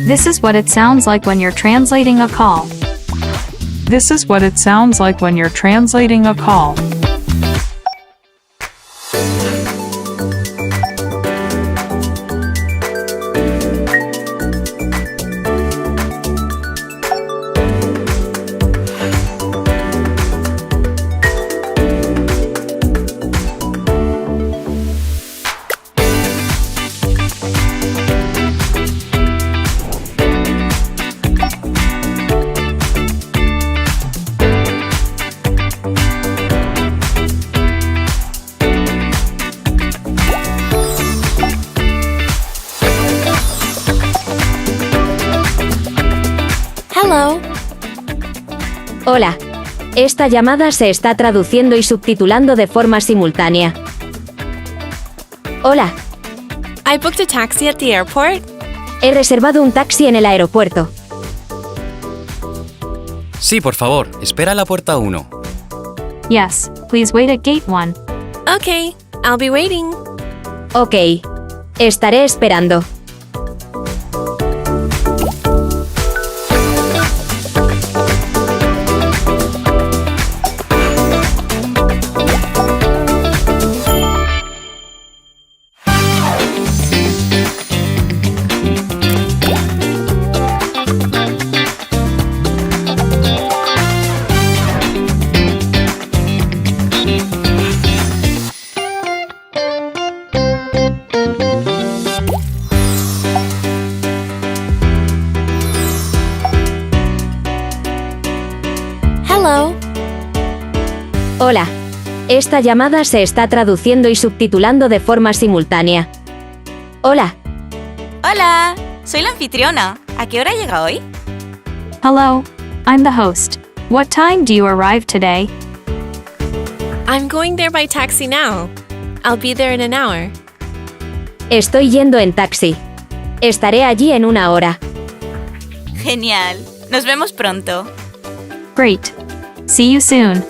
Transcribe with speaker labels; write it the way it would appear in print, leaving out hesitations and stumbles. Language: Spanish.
Speaker 1: This is what it sounds like when you're translating a call.
Speaker 2: This is what it sounds like when you're translating a call.
Speaker 3: Hello.
Speaker 4: Hola. Esta llamada se está traduciendo y subtitulando de forma simultánea. Hola.
Speaker 3: I booked a taxi at the airport.
Speaker 4: He reservado un taxi en el aeropuerto.
Speaker 5: Sí, por favor, espera a la puerta 1.
Speaker 1: Yes, please wait at gate 1.
Speaker 3: Okay, I'll be waiting.
Speaker 4: Ok. Estaré esperando.
Speaker 3: Hello.
Speaker 4: Hola. Esta llamada se está traduciendo y subtitulando de forma simultánea. Hola.
Speaker 6: Hola, soy la anfitriona. ¿A qué hora llega hoy?
Speaker 1: Hello, I'm the host. What time do you arrive today?
Speaker 3: I'm going there by taxi now. I'll be there in an hour.
Speaker 4: Estoy yendo en taxi. Estaré allí en una hora.
Speaker 6: Genial. Nos vemos pronto.
Speaker 1: Great. See you soon.